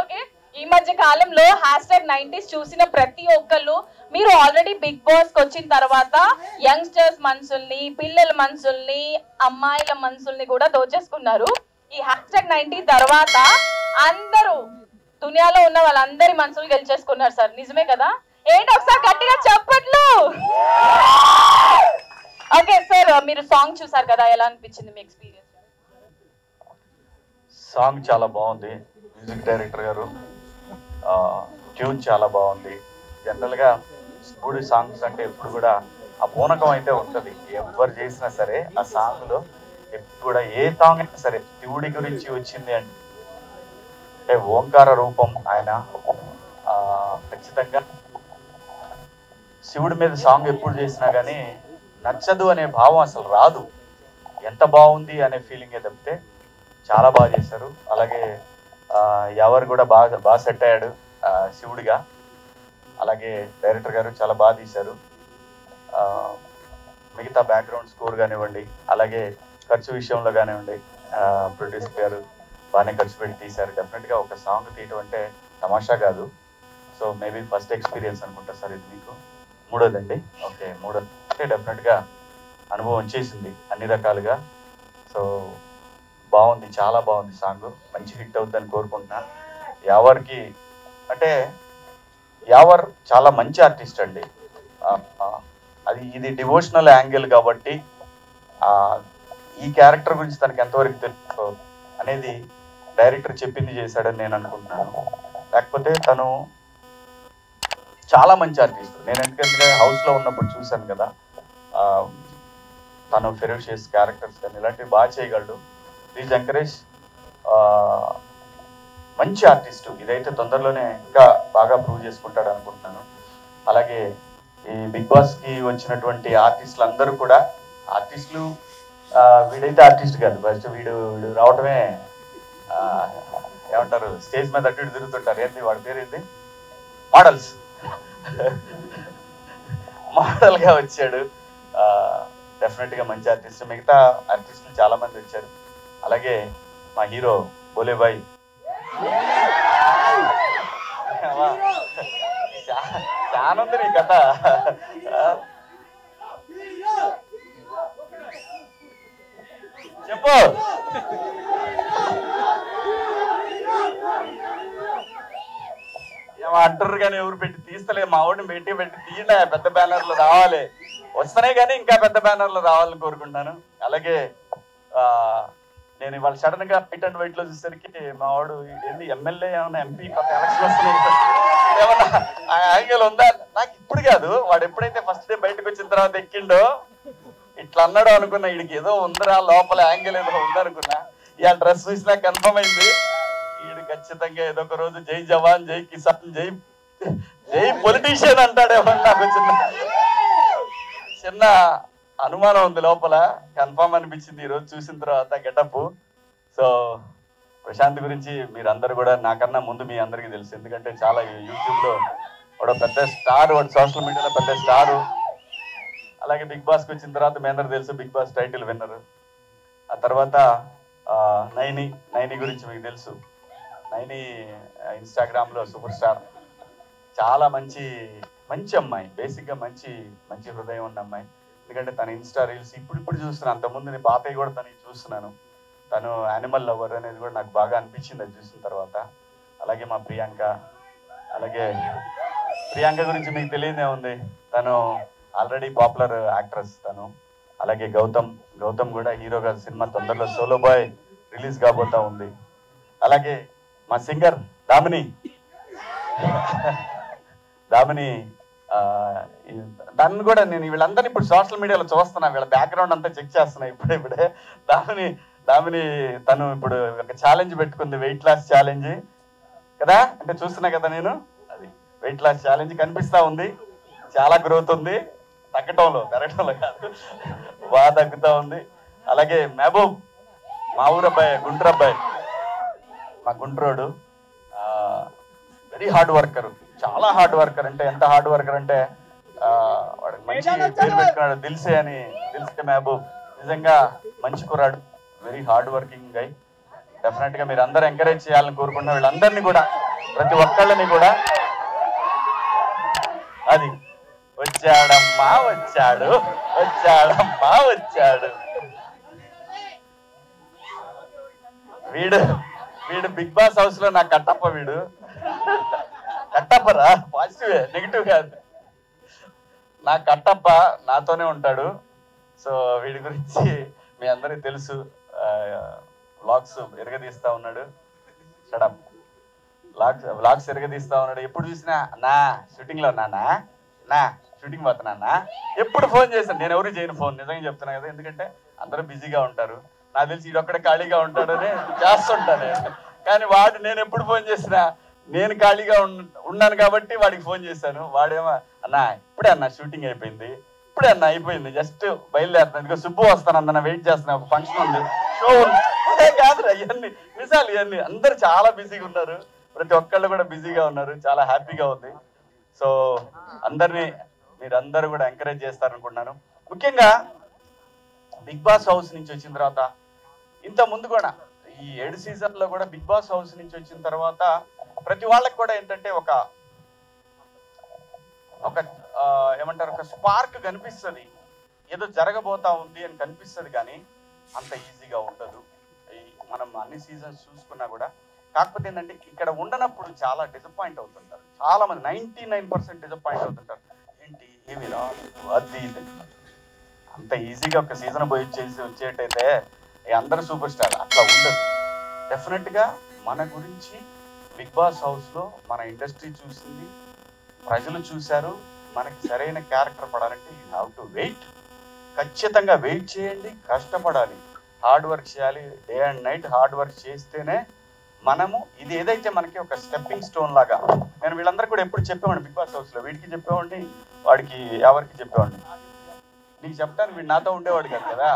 Okay, ఈ మధ్య కాలంలో #90s చూసిన ప్రతి ఒక్కళ్ళు మీరు ఆల్రెడీ బిగ్ బాస్ కి వచ్చిన తర్వాత యంగ్స్టర్స్ మనసుల్ని, పిల్లల మనసుల్ని, అమ్మాయిల మనసుల్ని కూడా దోచేసుకున్నారు. ఈ #90 తర్వాత అందరూ దునియాలో ఉన్న వాళ్ళందరి మనసులు గెలిచేసుకున్నారు సార్, నిజమే కదా? ఏంటి ఒకసారి గట్టిగా చెప్పట్లు. ఓకే సార్, మీరు సాంగ్ చూసారు కదా, ఎలా అనిపించింది మీ ఎక్స్పీరియన్స్? సాంగ్ చాలా బాగుంది, మ్యూజిక్ డైరెక్టర్ గారు ట్యూన్ చాలా బాగుంది. జనరల్గా శివుడి సాంగ్స్ అంటే ఎప్పుడు కూడా ఆ పూనకం అయితే ఉంటుంది. ఎవరు చేసినా సరే ఆ సాంగ్లో ఎప్పుడు కూడా ఏ సాంగ్ అయినా సరే శివుడి గురించి వచ్చింది అంటే ఓంకార రూపం ఆయన. ఖచ్చితంగా శివుడి మీద సాంగ్ ఎప్పుడు చేసినా కానీ నచ్చదు అనే భావం అసలు రాదు. ఎంత బాగుంది అనే ఫీలింగే తప్పితే చాలా బాగా చేశారు. అలాగే ఎవరు కూడా బాగా సెట్ అయ్యాడు శివుడిగా. అలాగే డైరెక్టర్ గారు చాలా బాగా తీశారు. మిగతా బ్యాక్గ్రౌండ్ స్కోర్ కానివ్వండి, అలాగే ఖర్చు విషయంలో కానివ్వండి, ప్రొడ్యూసర్ గారు బాగానే ఖర్చు పెట్టి తీశారు. డెఫినెట్గా ఒక సాంగ్ తీయటం అంటే తమాషా కాదు. సో మేబీ ఫస్ట్ ఎక్స్పీరియన్స్ అనుకుంటా సార్ ఇది మీకు. మూడోదండి. ఓకే, మూడోది అంటే డెఫినెట్గా అనుభవం వచ్చేసింది అన్ని రకాలుగా. సో బాగుంది, చాలా బాగుంది సాంగ్. మంచి హిట్ అవుతుందని కోరుకుంటున్నా. యావర్కి అంటే యావర్ చాలా మంచి ఆర్టిస్ట్ అండి. ఇది డివోషనల్ యాంగిల్ కాబట్టి ఈ క్యారెక్టర్ గురించి తనకి ఎంతవరకు తెలుసు అనేది డైరెక్టర్ చెప్పింది చేశాడని నేను అనుకుంటున్నాను. లేకపోతే తను చాలా మంచి ఆర్టిస్ట్. నేను ఎందుకంటే హౌస్లో ఉన్నప్పుడు చూశాను కదా, తను ఫెరోషియస్ క్యారెక్టర్స్ కానీ ఇలాంటివి బాగా చేయగలడు. Please encourage. మంచి ఆర్టిస్టు. ఇదైతే తొందరలోనే ఇంకా బాగా ప్రూవ్ చేసుకుంటాడు అనుకుంటున్నాను. అలాగే ఈ బిగ్ బాస్కి వచ్చినటువంటి ఆర్టిస్టులు అందరూ కూడా ఆర్టిస్టులు. వీడైతే ఆర్టిస్ట్ కాదు, ఫస్ట్ వీడు రావటమే ఏమంటారు, స్టేజ్ మీద అటు ఇటు తిరుగుతుంటారు. ఏంటి వాడి పేరు ఏంటి, మోడల్స్. మోడల్గా వచ్చాడు. డెఫినెట్గా మంచి ఆర్టిస్ట్. మిగతా ఆర్టిస్టులు చాలా మంది వచ్చారు. అలాగే మా హీరో బోలేబాయ్ చాలా ఉంది నీ కథ. చెప్పు. అంటారు కానీ ఎవరు పెట్టి తీస్తలే. మా వాడిని పెట్టి తీయండి, పెద్ద బ్యానర్లు రావాలి. వస్తున్నాయి కానీ ఇంకా పెద్ద బ్యానర్లు రావాలని కోరుకుంటున్నాను. అలాగే నేను ఇవాళ సడన్ గా పిట్ అండ్ వైట్ లో చూసేసరికి మా వాడు ఏంది ఎమ్మెల్యే ఏమన్నా ఎంపీ కొత్త ఎలక్షన్ వస్తున్నాయి ఏమన్నా ఆ యాంగిల్ ఉందా నాకు ఇప్పుడు కాదు. వాడు ఎప్పుడైతే ఫస్ట్ డే బయటకు వచ్చిన తర్వాత ఎక్కిండో ఇట్లా అన్నాడు అనుకున్నా. వీడికి ఏదో ఉందరా లోపల యాంగిల్ ఏదో ఉందనుకున్నా. ఇక డ్రెస్ చూసినా కన్ఫర్మ్ అయింది. వీడు ఖచ్చితంగా ఏదో ఒక రోజు జై జవాన్, జై కిసాన్, జై పొలిటీషియన్ అంటాడేమో. నాకు చిన్న అనుమానం ఉంది లోపల. కన్ఫర్మ్ అనిపించింది ఈరోజు చూసిన తర్వాత గెటప్. సో ప్రశాంత్ గురించి మీరందరూ కూడా నాకన్నా ముందు మీ అందరికీ తెలుసు. ఎందుకంటే చాలా యూట్యూబ్లో వాడు పెద్ద స్టార్, వాడు సోషల్ మీడియాలో పెద్ద స్టారు. అలాగే బిగ్ బాస్కి వచ్చిన తర్వాత మీ అందరూ తెలుసు, బిగ్ బాస్ టైటిల్ విన్నరు. ఆ తర్వాత నైని గురించి మీకు తెలుసు. నైని ఇన్స్టాగ్రామ్లో సూపర్ స్టార్. చాలా మంచి అమ్మాయి. బేసిక్గా మంచి హృదయం ఉన్న అమ్మాయి. ఎందుకంటే తన ఇన్స్టా రీల్స్ ఇప్పుడు చూస్తున్నాను. అంతకుముందు నేను పాతవి కూడా తనకి చూస్తున్నాను. తను యానిమల్ లవర్ అనేది కూడా నాకు బాగా అనిపించింది అది చూసిన తర్వాత. అలాగే మా ప్రియాంక. అలాగే ప్రియాంక గురించి మీకు తెలియదే ఉంది, తను ఆల్రెడీ పాపులర్ యాక్ట్రెస్ తను. అలాగే గౌతమ్ కూడా హీరోగా సినిమా తొందరలో సోలో బాయ్ రిలీజ్ కాబోతా ఉంది. అలాగే మా సింగర్ దామిని దాన్ని కూడా నేను వీళ్ళందరినీ ఇప్పుడు సోషల్ మీడియాలో చూస్తున్నా. వీళ్ళ బ్యాక్గ్రౌండ్ అంతా చెక్ చేస్తున్నా ఇప్పుడే. దామిని తను ఇప్పుడు ఒక ఛాలెంజ్ పెట్టుకుంది, వెయిట్ లాస్ ఛాలెంజ్ కదా. అంటే చూస్తున్నా కదా నేను, అది వెయిట్ లాస్ ఛాలెంజ్ కనిపిస్తా ఉంది. చాలా గ్రోత్ ఉంది, పెరగటంలో కాదు, బాగా తగ్గుతూ ఉంది. అలాగే మహబూబ్, మా ఊరు అబ్బాయి, గుంటూరు అబ్బాయి, మా గుంటూరోడు. వెరీ హార్డ్ వర్కర్, చాలా హార్డ్ వర్కర్. అంటే ఎంత హార్డ్ వర్కర్ అంటే వాడికి మంచి పేరు పెట్టుకున్నాడు, దిల్సే మహబూబ్. నిజంగా మంచి కుర్రాడు, వెరీ హార్డ్ వర్కింగ్ గై. డెఫినెట్ గా మీరు అందరూ ఎంకరేజ్ చేయాలని కోరుకుంటున్నా. వీళ్ళందరినీ కూడా, ప్రతి ఒక్కళ్ళని కూడా, అది వచ్చాడమ్మా వచ్చాడు, వచ్చాడమ్మా వచ్చాడు. వీడు వీడు బిగ్ బాస్ హౌస్ లో నాకు కట్టప్ప. వీడు కట్టప్పరా, పాజిటివే, నెగిటివ్ కాదు. నా కట్టప్ప నాతోనే ఉంటాడు. సో వీడి గురించి మీ అందరికీ తెలుసు. వ్లాగ్స్ ఎరగదీస్తా ఉన్నాడు. షడప్. వ్లాగ్స్ ఎరగదీస్తా ఉన్నాడు. ఎప్పుడు చూసినా నా షూటింగ్ లో నా షూటింగ్ పోతున్నా, ఎప్పుడు ఫోన్ చేశాను. నేను ఎవరు చేయను ఫోన్, నిజంగా చెప్తున్నా కదా. ఎందుకంటే అందరూ బిజీగా ఉంటారు. నాకు తెలిసి వీడొక్కడే ఖాళీగా ఉంటాడని చేస్తుంటాను. కానీ వాడు నేను ఎప్పుడు ఫోన్ చేసినా నేను ఖాళీగా ఉన్నాను కాబట్టి వాడికి ఫోన్ చేశాను. వాడేమో అన్నా ఇప్పుడే అన్న షూటింగ్ అయిపోయింది, ఇప్పుడే అన్న అయిపోయింది, జస్ట్ బయలుదేరుతాను, ఇంకా సుబ్బు వస్తాను అన్న, వెయిట్ చేస్తున్నా, ఒక ఫంక్షన్ ఉంది, షో ఉంది. కాదు ఇవన్నీ నిజాలు, ఇవన్నీ. అందరు చాలా బిజీగా ఉన్నారు, ప్రతి ఒక్కళ్ళు కూడా బిజీగా ఉన్నారు. చాలా హ్యాపీగా ఉంది. సో అందరినీ మీరందరూ కూడా ఎంకరేజ్ చేస్తారనుకుంటున్నాను. ముఖ్యంగా బిగ్ బాస్ హౌస్ నుంచి వచ్చిన తర్వాత, ఇంత ముందు కూడా ఈ 7 సీజన్లో కూడా బిగ్ బాస్ హౌస్ నుంచి వచ్చిన తర్వాత ప్రతి వాళ్ళకి కూడా ఏంటంటే ఒక ఏమంటారు, ఒక స్పార్క్ కనిపిస్తుంది, ఏదో జరగబోతా ఉంది అని కనిపిస్తుంది. కానీ అంత ఈజీగా ఉండదు. మనం అన్ని సీజన్స్ చూసుకున్నా కూడా. కాకపోతే ఏంటంటే ఇక్కడ ఉండనప్పుడు చాలా డిసప్పాయింట్ అవుతుంటారు. చాలా మంది 99% డిసప్పాయింట్ అవుతుంటారు. ఏంటి ఏమి రాదు అది ఇది. అంత ఈజీగా ఒక సీజన్ పోయి వచ్చేటైతే అందరూ సూపర్ స్టార్ అట్లా ఉండదు. డెఫినెట్గా మన గురించి బిగ్ బాస్ హౌస్లో మన ఇండస్ట్రీ చూసింది, ప్రజలు చూశారు. మనకి సరైన క్యారెక్టర్ పడాలంటే యూ హ్యావ్ టు వెయిట్. ఖచ్చితంగా వెయిట్ చేయండి, కష్టపడాలి, హార్డ్ వర్క్ చేయాలి. Day and night hard work చేస్తేనే మనము ఇది ఏదైతే మనకి ఒక స్టెప్పింగ్ స్టోన్ లాగా. నేను వీళ్ళందరూ కూడా ఎప్పుడు చెప్పేవాడిని బిగ్ బాస్ హౌస్లో. వీడికి చెప్పేవాడిని, వాడికి ఎవరికి చెప్పేవాడిని. నీకు చెప్తాను, వీడు నాతో ఉండేవాడు కాదు కదా,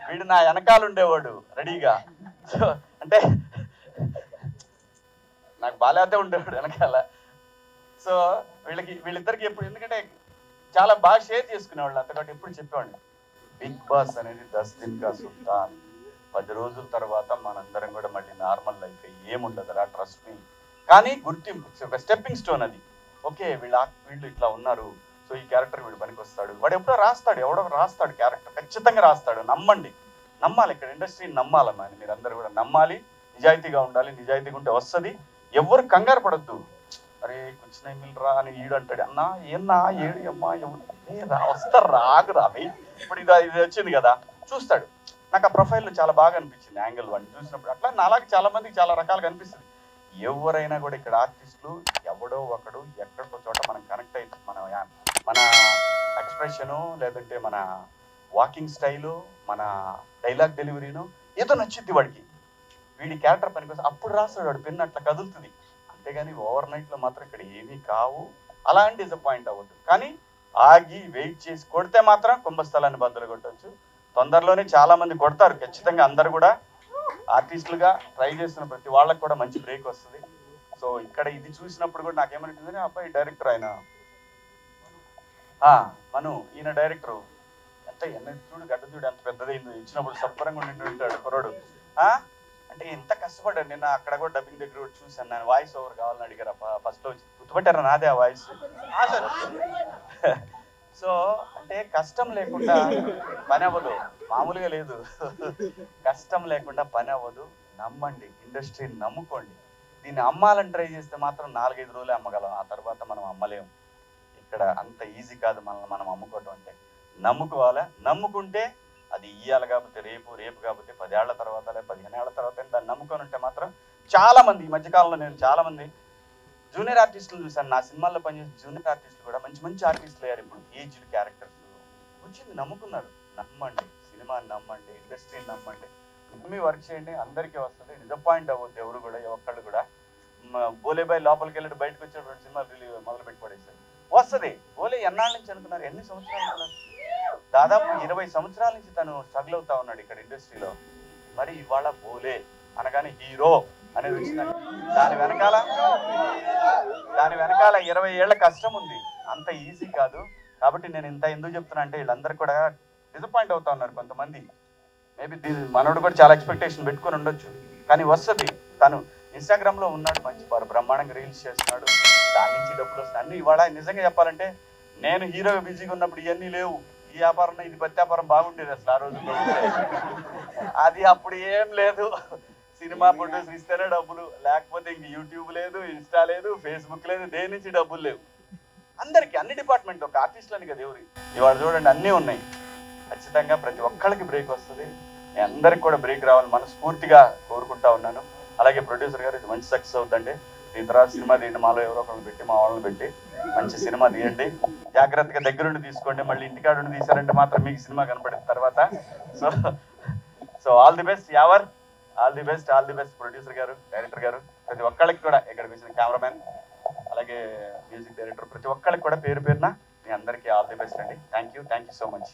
వీడు నా వెనకాల ఉండేవాడు రెడీగా. సో అంటే నాకు బాలేదే ఉండేవాడు వెనకాల. సో వీళ్ళిద్దరికి ఎప్పుడు, ఎందుకంటే చాలా బాగా షేర్ చేసుకునేవాళ్ళు అంత, కాబట్టి ఎప్పుడు చెప్పేవాడిని బిగ్ బాస్ అనేది 10 దిన్ కా సుల్తాన్. 10 రోజుల తర్వాత మనందరం కూడా మళ్ళీ నార్మల్ లైఫ్ ఏముండదురా, ట్రస్ట్ మీ. కానీ గుర్తింపు, ఒక స్టెప్పింగ్ స్టోన్ అది. ఓకే వీళ్ళు ఇట్లా ఉన్నారు, సో ఈ క్యారెక్టర్ వీడు పనికి వస్తాడు. వాడు ఎప్పుడో రాస్తాడు, ఎవడో రాస్తాడు క్యారెక్టర్, ఖచ్చితంగా రాస్తాడు. నమ్మండి, నమ్మాలి. ఇక్కడ ఇండస్ట్రీని నమ్మాలమ్మా, మీరందరూ కూడా నమ్మాలి. నిజాయితీగా ఉండాలి. నిజాయితీగా ఉంటే వస్తుంది. ఎవరు కంగారు పడద్దు. అరే కొంచెం మిల్రా అని ఈడు అంటాడు, అన్నా ఏన్నా ఏడు అమ్మా ఎవరు వస్తారు రాగురా. ఇప్పుడు ఇది వచ్చింది కదా, చూస్తాడు. నాకు ఆ ప్రొఫైల్లో చాలా బాగా అనిపించింది యాంగిల్ 1 చూసినప్పుడు. అట్లా నాలాగా చాలా మందికి చాలా రకాలుగా అనిపిస్తుంది. ఎవరైనా కూడా ఇక్కడ ఆర్టిస్టులు ఎవడో ఒకడు ఎక్కడికో చోట మనం కనెక్ట్ అవుతుంది. మన ఎక్స్ప్రెషను, లేదంటే మన వాకింగ్ స్టైలు, మన డైలాగ్ డెలివరీను ఏదో నచ్చుద్ది వాడికి. వీడి క్యారెక్టర్ పనికోసం అప్పుడు రాస్తాడు, వాడు పెన్ను అట్లా కదులుతుంది. అంతేగాని ఓవర్ నైట్లో మాత్రం ఇక్కడ ఏమీ కావు. అలాంటి డిసప్పాయింట్ అవ్వద్దు. కానీ ఆగి వెయిట్ చేసి కొడితే మాత్రం కుంభస్థలాన్ని బద్దలు కొట్టవచ్చు. తొందరలోనే చాలా మంది కొడతారు ఖచ్చితంగా. అందరు కూడా ఆర్టిస్టులుగా ట్రై చేస్తున్న ప్రతి వాళ్ళకి కూడా మంచి బ్రేక్ వస్తుంది. సో ఇక్కడ ఇది చూసినప్పుడు కూడా నాకేమనిపించింది, అబ్బాయి డైరెక్టర్ ఆయన ఈయన డైరెక్టరు ఎంత చూడు, గడ్డ చూడు ఎంత పెద్దదైంది. ఇచ్చినప్పుడు సబ్బరంగా ఉండి కుర్రాడు. అంటే ఎంత కష్టపడ్డాడు. నిన్న అక్కడ కూడా డబ్బింగ్ దగ్గర కూడా చూశాను. నేను వాయిస్ ఓవర్ కావాలని అడిగారు. ఫస్ట్ వచ్చి గుర్తుపెట్టారా నాదే ఆ వాయిస్. సో అంటే కష్టం లేకుండా పని అవ్వదు, మామూలుగా లేదు. కష్టం లేకుండా పని అవ్వదు. నమ్మండి, ఇండస్ట్రీని నమ్ముకోండి. దీన్ని అమ్మాలని ట్రై చేస్తే మాత్రం 4-5 రోజులే అమ్మగలం. ఆ తర్వాత మనం అమ్మలేము. ఇక్కడ అంత ఈజీ కాదు మనల్ని మనం అమ్ముకోవటం అంటే. నమ్ముకోవాలా, నమ్ముకుంటే అది ఇయ్యాలి కాకపోతే రేపు కాకపోతే 10 ఏళ్ల తర్వాత, 15 ఏళ్ల తర్వాత దాన్ని నమ్ముకొని ఉంటే మాత్రం చాలా మంది ఈ మధ్యకాలంలో నేను చాలా మంది జూనియర్ ఆర్టిస్టులు చూశాను. నా సినిమాల్లో పనిచేసే జూనియర్ ఆర్టిస్టులు కూడా మంచి ఆర్టిస్టులు అయ్యారు. ఇప్పుడు ఏజ్డ్ క్యారెక్టర్స్ వచ్చింది, నమ్ముకున్నారు. నమ్మండి, సినిమాని నమ్మండి, ఇండస్ట్రీని నమ్మండి, నమ్మి వర్క్ చేయండి. అందరికీ వస్తుంది. డిసప్పాయింట్ అవ్వద్దు ఎవరు కూడా, ఒక్కళ్ళు కూడా. బోలేబాయ్ లోపలికి వెళ్ళి బయటకు వచ్చేటువంటి సినిమాలు మొదలు పెట్టి పడేసారు. వస్తుంది. బోలే ఎన్నాళ్ళ నుంచి అనుకున్నారు, ఎన్ని సంవత్సరాలు అనుకున్నారు? దాదాపు 20 సంవత్సరాల నుంచి తను స్ట్రగుల్ అవుతా ఉన్నాడు ఇక్కడ ఇండస్ట్రీలో. మరి ఇవాళ బోలే అనగానే హీరో అనేది వచ్చిందండి. దాని వెనకాల 20 ఏళ్ల కష్టం ఉంది. అంత ఈజీ కాదు. కాబట్టి నేను ఇంత ఎందుకు చెప్తున్నా అంటే, వీళ్ళందరూ కూడా డిసప్పాయింట్ అవుతా ఉన్నారు కొంతమంది. మేబీ మనోడు కూడా చాలా ఎక్స్పెక్టేషన్ పెట్టుకొని ఉండొచ్చు. కానీ వస్తుంది. తను ఇన్స్టాగ్రామ్లో ఉన్నాడు, మంచి బ్రహ్మాండంగా రీల్స్ చేస్తున్నాడు, దాని నుంచి డబ్బులు వస్తున్నాయి అన్నీ. ఇవాళ నిజంగా చెప్పాలంటే నేను హీరోగా బిజీగా ఉన్నప్పుడు ఇవన్నీ లేవు. ఈ వ్యాపారం ఇది పత్తి వ్యాపారం బాగుండేది అసలు ఆ రోజుల్లో. అది అప్పుడు ఏం లేదు, సినిమా ప్రొడ్యూసర్ ఇస్తేనే డబ్బులు, లేకపోతే ఇంక యూట్యూబ్ లేదు, ఇన్స్టా లేదు, ఫేస్బుక్ లేదు, దేని నుంచి డబ్బులు లేవు. అందరికీ అన్ని డిపార్ట్మెంట్, ఒక ఆర్టిస్టులని కదా ఎవరి. ఇవాళ చూడండి అన్నీ ఉన్నాయి. ఖచ్చితంగా ప్రతి ఒక్కళ్ళకి బ్రేక్ వస్తుంది. మీ అందరికి కూడా బ్రేక్ రావాలని మనస్ఫూర్తిగా కోరుకుంటా ఉన్నాను. అలాగే ప్రొడ్యూసర్ గారు ఇది మంచి సక్సెస్ అవుతుందండి. దీని తర్వాత సినిమా తీయండి, మాలో ఎవరో ఒకళ్ళు పెట్టి, మా వాళ్ళని పెట్టి మంచి సినిమా తీయండి. జాగ్రత్తగా దగ్గరుండి తీసుకోండి. మళ్ళీ ఇంటికాడుండి తీసారంటే మాత్రం మీకు సినిమా కనపడిన తర్వాత. So all the best Yawar, all the best producer గారు, డైరెక్టర్ గారు, ప్రతి ఒక్కళ్ళకి కూడా ఇక్కడికి వచ్చిన కెమెరామెన్, అలాగే మ్యూజిక్ డైరెక్టర్, ప్రతి ఒక్కళ్ళకి కూడా పేరు పేరున మీ అందరికీ ఆల్ ది బెస్ట్ అండి. Thank you so much.